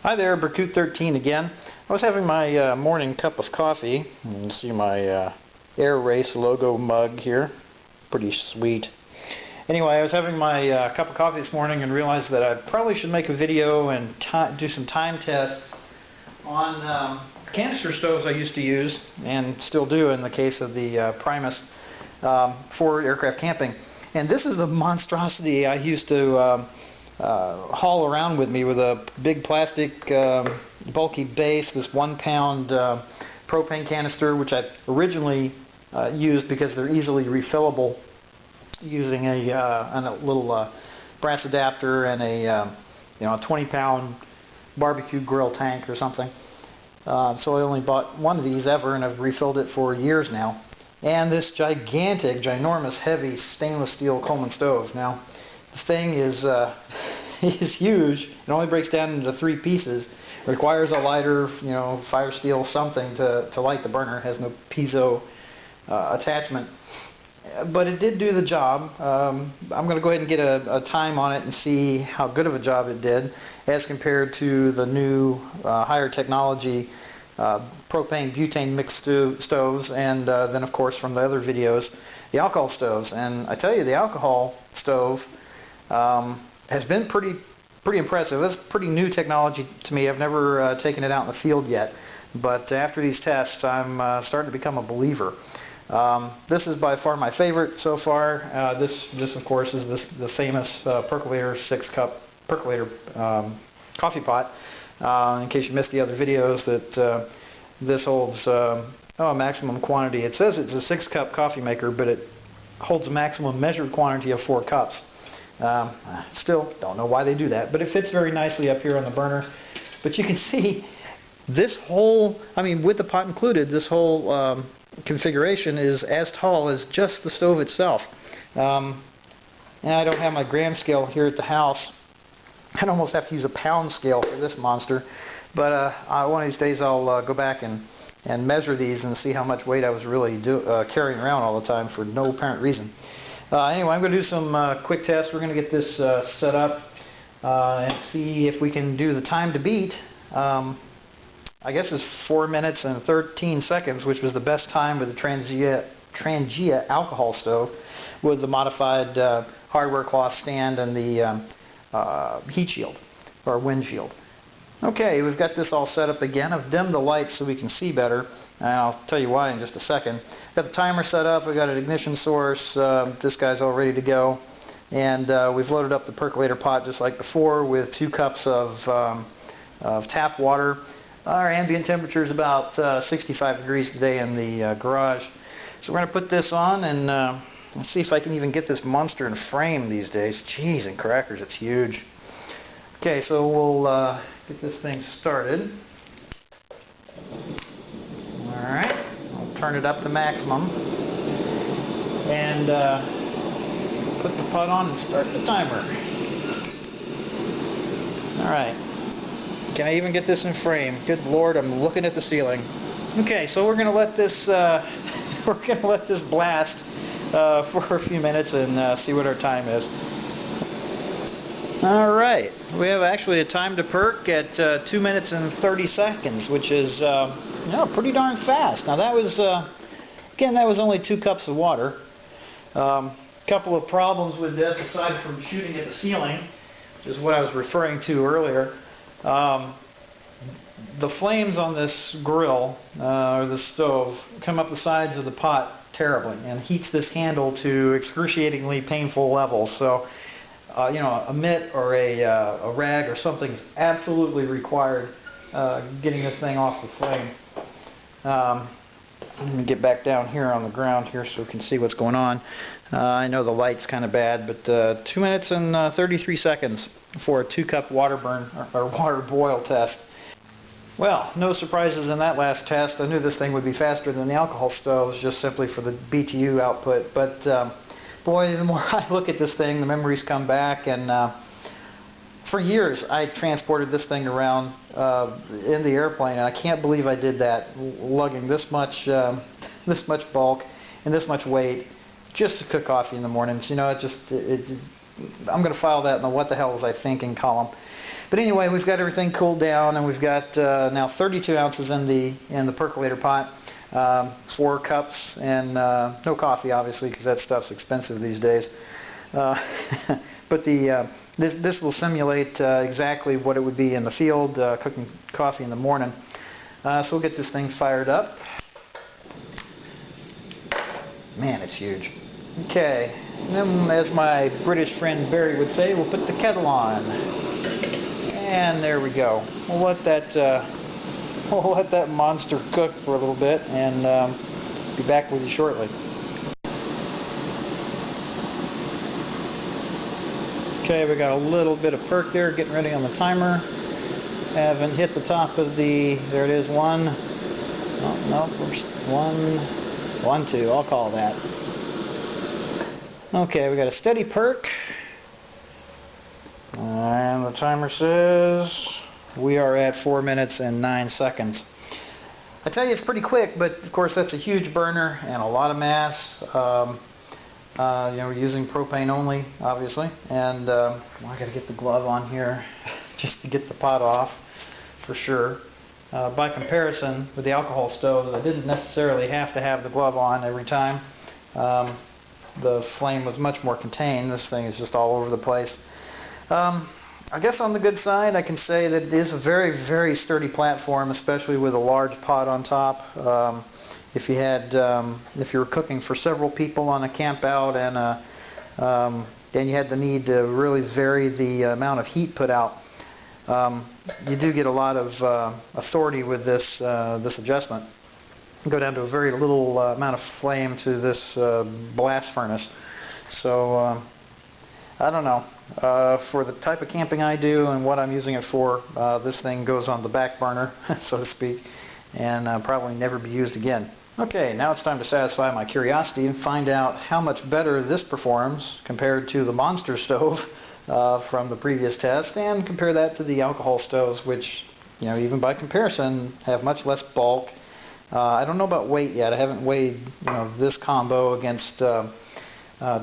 Hi there, Berkut13 again. I was having my morning cup of coffee. You can see my Air Race logo mug here. Pretty sweet. Anyway, I was having my cup of coffee this morning and realized that I probably should make a video and do some time tests on canister stoves I used to use, and still do in the case of the Primus, for aircraft camping. And this is the monstrosity I used to haul around with me, with a big plastic bulky base, this 1 pound propane canister, which I originally used because they're easily refillable using a little brass adapter and a 20-pound barbecue grill tank or something. So I only bought one of these ever, and I've refilled it for years now. And this gigantic, ginormous, heavy stainless steel Coleman stove. Now, the thing is huge. It only breaks down into 3 pieces. It requires a lighter, fire steel, something to light the burner. It has no piezo attachment. But it did do the job. I'm going to go ahead and get a time on it and see how good of a job it did as compared to the new higher technology propane butane mixed stoves, and then of course from the other videos, the alcohol stoves. And I tell you, the alcohol stove has been pretty impressive. That's pretty new technology to me. I've never taken it out in the field yet, but after these tests I'm starting to become a believer. This is by far my favorite so far. This of course is the famous Percolator 6-cup percolator coffee pot. In case you missed the other videos, that this holds a maximum quantity. It says it's a 6-cup coffee maker, but it holds a maximum measured quantity of 4 cups. Still don't know why they do that, but it fits very nicely up here on the burner. But you can see this whole, with the pot included, this whole configuration is as tall as just the stove itself. And I don't have my gram scale here at the house. I'd almost have to use a pound scale for this monster, but one of these days I'll go back and measure these and see how much weight I was really carrying around all the time for no apparent reason. Anyway, I'm going to do some quick tests. We're going to get this set up and see if we can do the time to beat. I guess it's 4 minutes and 13 seconds, which was the best time with the Trangia alcohol stove with the modified hardware cloth stand and the heat shield or wind shield. Okay, we've got this all set up again. I've dimmed the lights so we can see better, and I'll tell you why in just a second. Got the timer set up. We've got an ignition source. This guy's all ready to go, and we've loaded up the percolator pot just like before with 2 cups of tap water. Our ambient temperature is about 65 degrees today in the garage. So we're going to put this on and let's see if I can even get this monster in frame these days. Jeez and crackers, it's huge. Okay, so we'll get this thing started. Alright, I'll turn it up to maximum and put the pot on and start the timer. Alright, can I even get this in frame? Good Lord, I'm looking at the ceiling. Okay, so we're going to let this blast for a few minutes and see what our time is. Alright, we have actually a time to perk at 2 minutes and 30 seconds, which is pretty darn fast. Now that was, again, that was only 2 cups of water. Couple of problems with this, aside from shooting at the ceiling, which is what I was referring to earlier. The flames on this grill, or the stove, come up the sides of the pot terribly and heats this handle to excruciatingly painful levels. So a mitt or a rag or something is absolutely required getting this thing off the flame. Let me get back down here on the ground here so we can see what's going on. I know the light's kind of bad, but 2 minutes and 33 seconds for a 2-cup water burn or water boil test. Well, no surprises in that last test. I knew this thing would be faster than the alcohol stoves just simply for the BTU output, but boy, the more I look at this thing, the memories come back. And for years I transported this thing around in the airplane, and I can't believe I did that, lugging this much bulk and this much weight just to cook coffee in the mornings. It I'm going to file that in the what the hell was I thinking column. But anyway, we've got everything cooled down, and we've got now 32 ounces in the percolator pot, 4 cups, and no coffee obviously because that stuff's expensive these days. But this will simulate exactly what it would be in the field cooking coffee in the morning. So we'll get this thing fired up. Man, it's huge. Okay, and then as my British friend Barry would say, we'll put the kettle on. And there we go. We'll let that monster cook for a little bit, and be back with you shortly. Okay, we got a little bit of perk there, getting ready on the timer. Haven't hit the top of the, there it is, 1. Oh, no, 1, 2, I'll call that. Okay, we got a steady perk. And the timer says we are at 4 minutes and 9 seconds. I tell you, it's pretty quick, but of course that's a huge burner and a lot of mass. You know, we're using propane only, obviously, and I got to get the glove on here just to get the pot off for sure. By comparison with the alcohol stoves, I didn't necessarily have to have the glove on every time. The flame was much more contained. This thing is just all over the place. I guess on the good side, I can say that it is a very, very sturdy platform, especially with a large pot on top. If you were cooking for several people on a camp out, and then you had the need to really vary the amount of heat put out, you do get a lot of authority with this adjustment. You go down to a very little amount of flame to this blast furnace. So I don't know. For the type of camping I do and what I'm using it for, this thing goes on the back burner, so to speak, and probably never be used again. Okay, now it's time to satisfy my curiosity and find out how much better this performs compared to the monster stove from the previous test, and compare that to the alcohol stoves, which, you know, even by comparison have much less bulk. I don't know about weight yet. I haven't weighed, you know, this combo against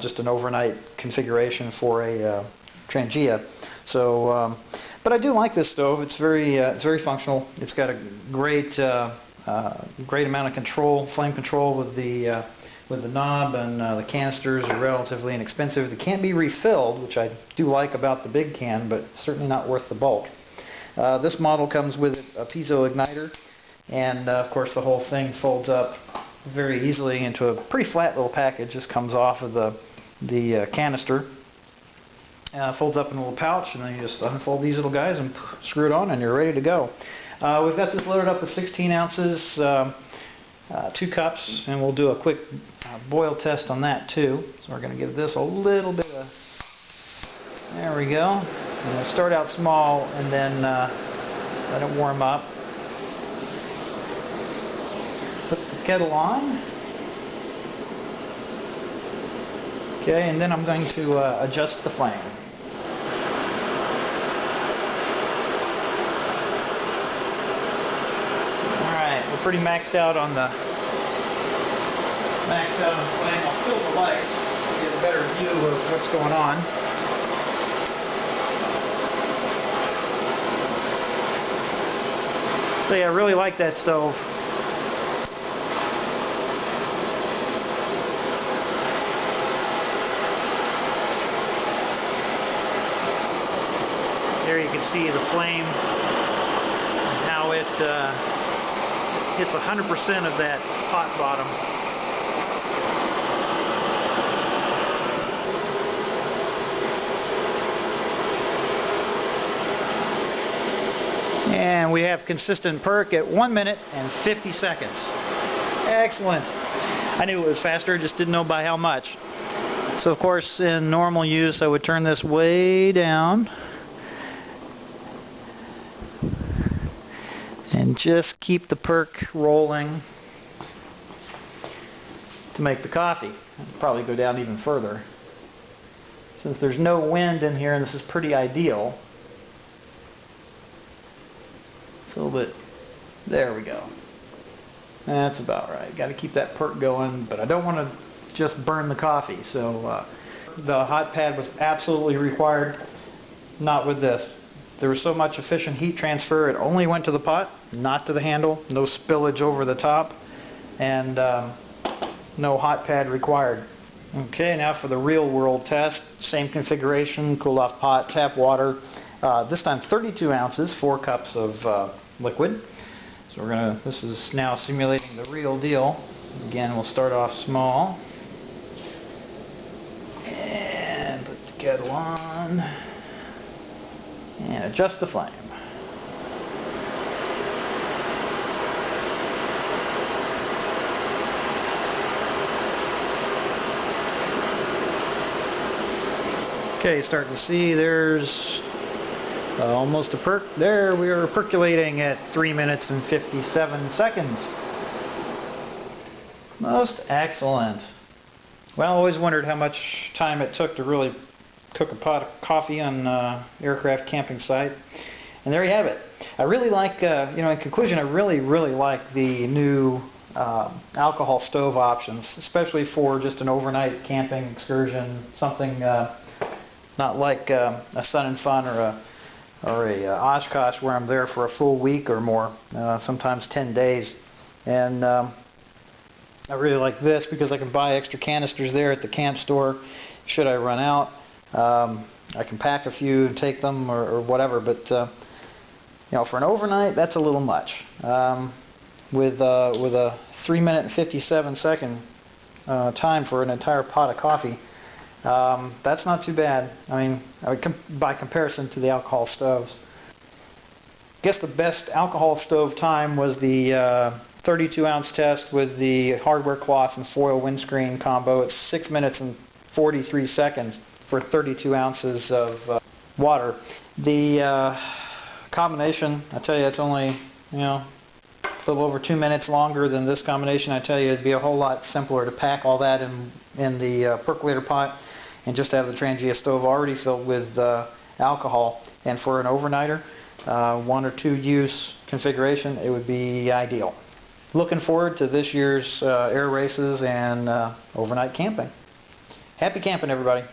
just an overnight configuration for a Trangia. So, but I do like this stove. It's very functional. It's got a great amount of control, flame control with the knob, and the canisters are relatively inexpensive. They can't be refilled, which I do like about the big can, but certainly not worth the bulk. This model comes with a piezo igniter, and of course the whole thing folds up very easily into a pretty flat little package. Just comes off of the canister, folds up in a little pouch, and then you just unfold these little guys and screw it on, and you're ready to go. We've got this loaded up with 16 ounces, 2 cups, and we'll do a quick boil test on that too. So we're going to give this a little bit of, there we go. And we'll start out small and then let it warm up. Put the kettle on. Okay, and then I'm going to adjust the flame. We're pretty maxed out on the flame. I'll kill the lights to get a better view of what's going on. So yeah, I really like that stove. There you can see the flame and how it hits 100% of that pot bottom. And we have consistent perk at 1 minute and 50 seconds. Excellent. I knew it was faster, just didn't know by how much. So of course in normal use I would turn this way down and just keep the perk rolling to make the coffee. I'll probably go down even further. Since there's no wind in here and this is pretty ideal. It's a little bit, there we go. That's about right. Got to keep that perk going, but I don't want to just burn the coffee. So the hot pad was absolutely required. Not with this. There was so much efficient heat transfer, it only went to the pot, not to the handle, no spillage over the top, and no hot pad required. Okay, now for the real world test. Same configuration, cool off pot, tap water. This time 32 ounces, 4 cups of liquid. So this is now simulating the real deal. Again, we'll start off small. And put the kettle on. And adjust the flame. Okay, starting to see there's almost a perk. There we are percolating at 3 minutes and 57 seconds. Most excellent. Well, I always wondered how much time it took to really cook a pot of coffee on aircraft camping site. And there you have it. I really like, in conclusion, I really like the new alcohol stove options, especially for just an overnight camping excursion, something not like a Sun and Fun or a Oshkosh where I'm there for a full week or more, sometimes 10 days. And I really like this because I can buy extra canisters there at the camp store should I run out. I can pack a few and take them or whatever, but for an overnight, that's a little much. With a 3 minute and 57 second time for an entire pot of coffee, that's not too bad. I mean, by comparison to the alcohol stoves. I guess the best alcohol stove time was the 32 ounce test with the hardware cloth and foil windscreen combo. It's 6 minutes and 43 seconds for 32 ounces of water. The combination, I tell you, it's only, a little over 2 minutes longer than this combination. I tell you, it'd be a whole lot simpler to pack all that in the percolator pot and just have the Trangia stove already filled with alcohol. And for an overnighter, 1 or 2 use configuration, it would be ideal. Looking forward to this year's air races and overnight camping. Happy camping, everybody.